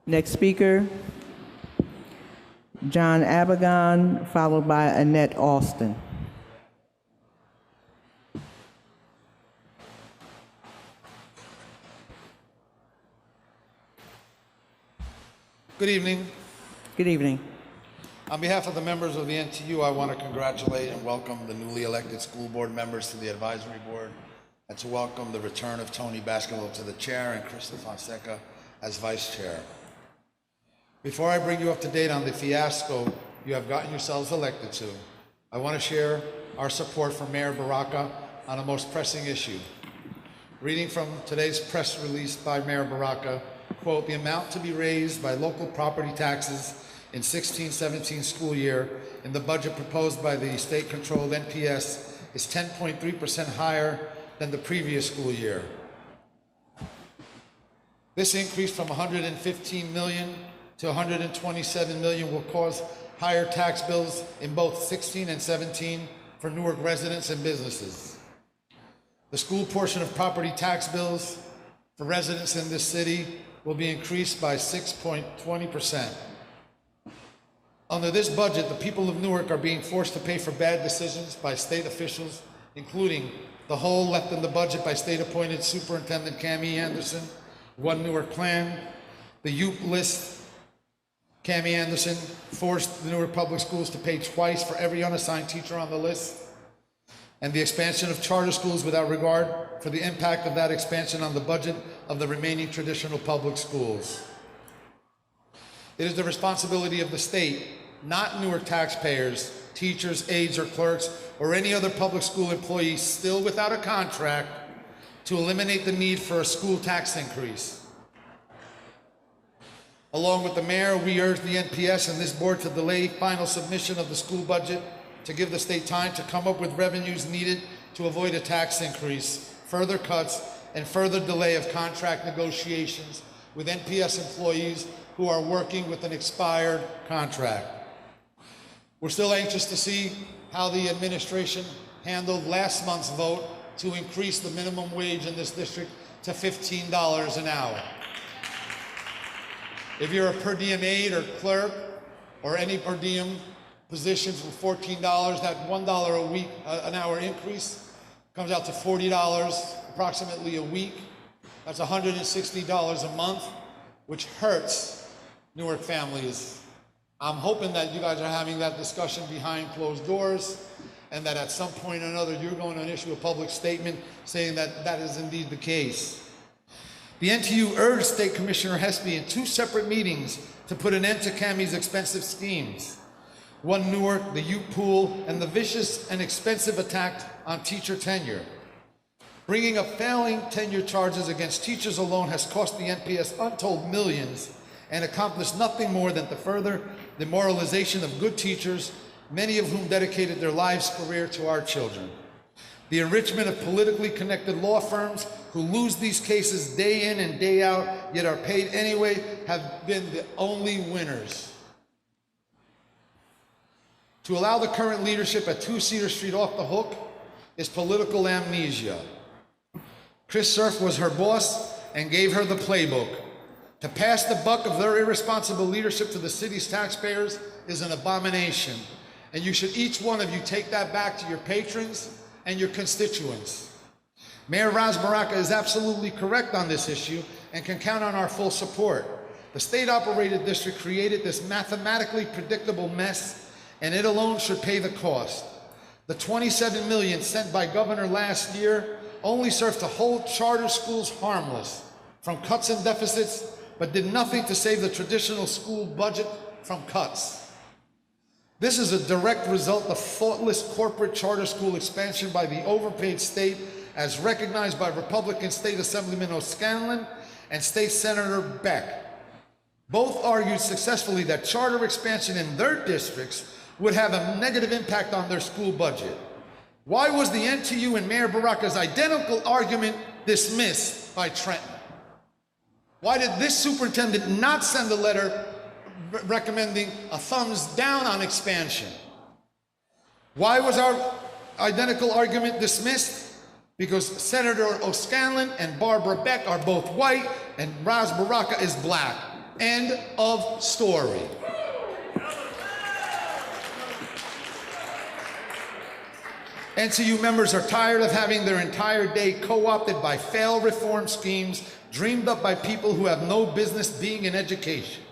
Next speaker, John Abeigon, followed by Annette Alston. Good evening. Good evening. On behalf of the members of the NTU, I want to congratulate and welcome the newly elected school board members to the advisory board, and to welcome the return of Tony Baskerville to the chair and Krista Fonseca as vice chair. Before I bring you up to date on the fiasco you have gotten yourselves elected to, I want to share our support for Mayor Baraka on a most pressing issue. Reading from today's press release by Mayor Baraka, quote, "The amount to be raised by local property taxes in 16-17 school year in the budget proposed by the state-controlled NPS is 10.3% higher than the previous school year. This increase from 115 million to 127 million will cause higher tax bills in both 16 and 17 for Newark residents and businesses. The school portion of property tax bills for residents in this city will be increased by 6.20%. Under this budget, the people of Newark are being forced to pay for bad decisions by state officials, including the hole left in the budget by state-appointed Superintendent Cammie Anderson, One Newark Plan, the UP list. Cammie Anderson forced the Newark Public Schools to pay twice for every unassigned teacher on the list, and the expansion of charter schools without regard for the impact of that expansion on the budget of the remaining traditional public schools. It is the responsibility of the state, not Newark taxpayers, teachers, aides, or clerks, or any other public school employee still without a contract, to eliminate the need for a school tax increase. Along with the mayor, we urge the NPS and this board to delay final submission of the school budget to give the state time to come up with revenues needed to avoid a tax increase, further cuts, and further delay of contract negotiations with NPS employees who are working with an expired contract. We're still anxious to see how the administration handled last month's vote to increase the minimum wage in this district to $15 an hour. If you're a per diem aide or clerk or any per diem positions for $14, that $1 a week, an hour increase comes out to $40 approximately a week. That's $160 a month, which hurts Newark families. I'm hoping that you guys are having that discussion behind closed doors, and that at some point or another you're going to issue a public statement saying that that is indeed the case. The NTU urged State Commissioner Hespy in 2 separate meetings to put an end to Cammie's expensive schemes. One Newark, the Ute Pool, and the vicious and expensive attack on teacher tenure. Bringing up failing tenure charges against teachers alone has cost the NPS untold millions and accomplished nothing more than to further the demoralization of good teachers, many of whom dedicated their lives' career to our children. The enrichment of politically connected law firms who lose these cases day in and day out, yet are paid anyway, have been the only winners. To allow the current leadership at 2 Cedar Street off the hook is political amnesia. Chris Surf was her boss and gave her the playbook. To pass the buck of their irresponsible leadership to the city's taxpayers is an abomination, and you should each one of you take that back to your patrons and your constituents. Mayor Ras Baraka is absolutely correct on this issue and can count on our full support. The state-operated district created this mathematically predictable mess, and it alone should pay the cost. The $27 million sent by Governor last year only served to hold charter schools harmless from cuts and deficits, but did nothing to save the traditional school budget from cuts. This is a direct result of thoughtless corporate charter school expansion by the overpaid state, as recognized by Republican State Assemblyman O'Scanlan and State Senator Beck. Both argued successfully that charter expansion in their districts would have a negative impact on their school budget. Why was the NTU and Mayor Baraka's identical argument dismissed by Trenton? Why did this superintendent not send a letter recommending a thumbs down on expansion? Why was our identical argument dismissed? Because Senator O'Scanlan and Barbara Beck are both white and Ras Baraka is black. End of story. NTU members are tired of having their entire day co-opted by failed reform schemes dreamed up by people who have no business being in education.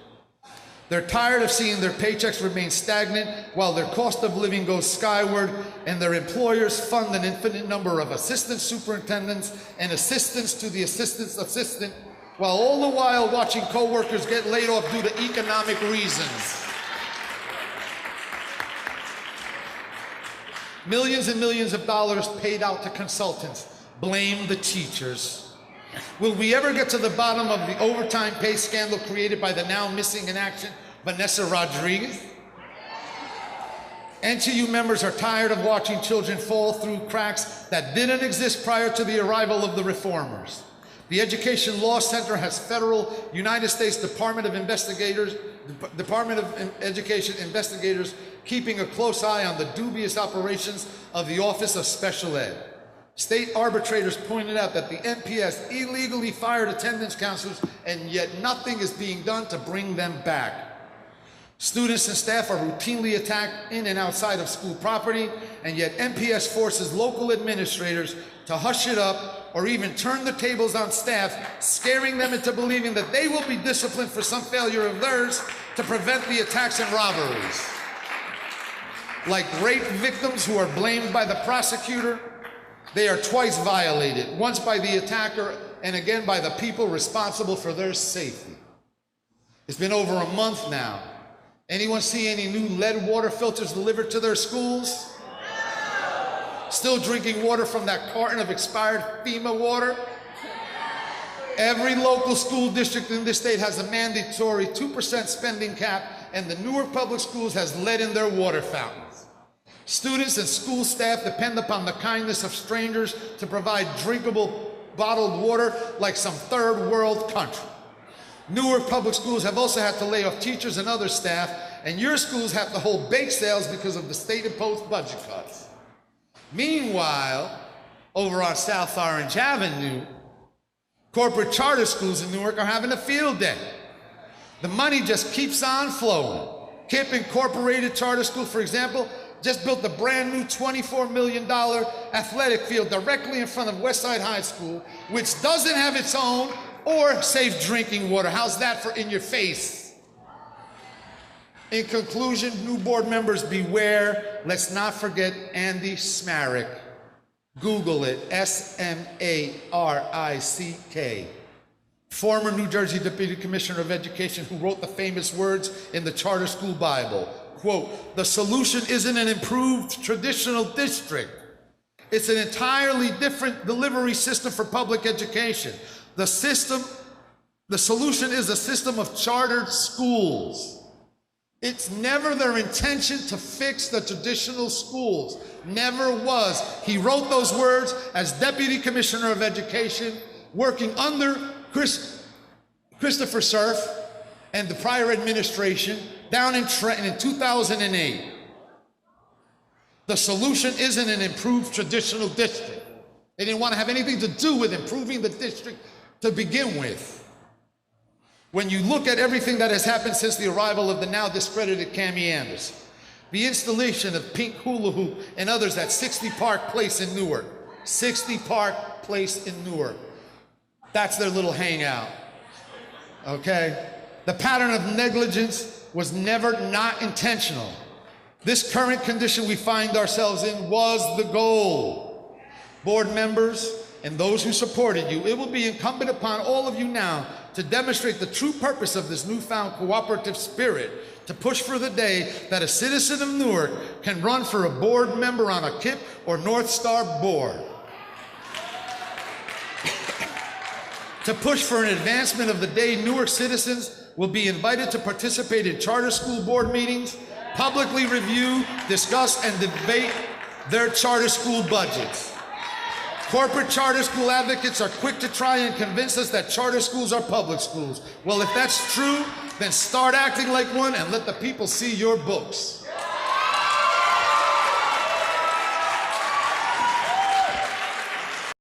They're tired of seeing their paychecks remain stagnant while their cost of living goes skyward and their employers fund an infinite number of assistant superintendents and assistants to the assistant's assistant, while all the while watching co-workers get laid off due to economic reasons. Millions and millions of dollars paid out to consultants. Blame the teachers. Will we ever get to the bottom of the overtime pay scandal created by the now missing in action Vanessa Rodriguez? NTU members are tired of watching children fall through cracks that didn't exist prior to the arrival of the reformers. The Education Law Center has federal United States Department of Education investigators keeping a close eye on the dubious operations of the Office of Special Ed. State arbitrators pointed out that the NPS illegally fired attendance counselors, and yet nothing is being done to bring them back. Students and staff are routinely attacked in and outside of school property, and yet NPS forces local administrators to hush it up or even turn the tables on staff, scaring them into believing that they will be disciplined for some failure of theirs to prevent the attacks and robberies. Like rape victims who are blamed by the prosecutor, they are twice violated, once by the attacker and again by the people responsible for their safety. It's been over a month now. Anyone see any new lead water filters delivered to their schools? Still drinking water from that carton of expired FEMA water? Every local school district in this state has a mandatory 2% spending cap, and the Newark Public Schools has lead in their water fountains. Students and school staff depend upon the kindness of strangers to provide drinkable bottled water like some third world country. Newark Public Schools have also had to lay off teachers and other staff, and your schools have to hold bake sales because of the state-imposed budget cuts. Meanwhile, over on South Orange Avenue, corporate charter schools in Newark are having a field day. The money just keeps on flowing. KIPP Incorporated Charter School, for example, just built a brand new $24 million athletic field directly in front of Westside High School, which doesn't have its own or safe drinking water. How's that for in your face? In conclusion, new board members beware. Let's not forget Andy Smarik. Google it, S-M-A-R-I-C-K. Former New Jersey Deputy Commissioner of Education who wrote the famous words in the Charter School Bible. Quote, "The solution isn't an improved traditional district. It's an entirely different delivery system for public education. The solution is a system of chartered schools. It's never their intention to fix the traditional schools. Never was." He wrote those words as Deputy Commissioner of Education, working under Christopher Surf and the prior administration down in Trenton in 2008. The solution isn't an improved traditional district. They didn't want to have anything to do with improving the district to begin with. When you look at everything that has happened since the arrival of the now discredited Cammie Anderson, the installation of Pink Hula Hoop and others at 60 Park Place in Newark. 60 Park Place in Newark. That's their little hangout, okay? The pattern of negligence was never not intentional. This current condition we find ourselves in was the goal. Board members and those who supported you, it will be incumbent upon all of you now to demonstrate the true purpose of this newfound cooperative spirit, to push for the day that a citizen of Newark can run for a board member on a KIPP or North Star board. To push for an advancement of the day Newark citizens will be invited to participate in charter school board meetings, publicly review, discuss, and debate their charter school budgets. Corporate charter school advocates are quick to try and convince us that charter schools are public schools. Well, if that's true, then start acting like one and let the people see your books.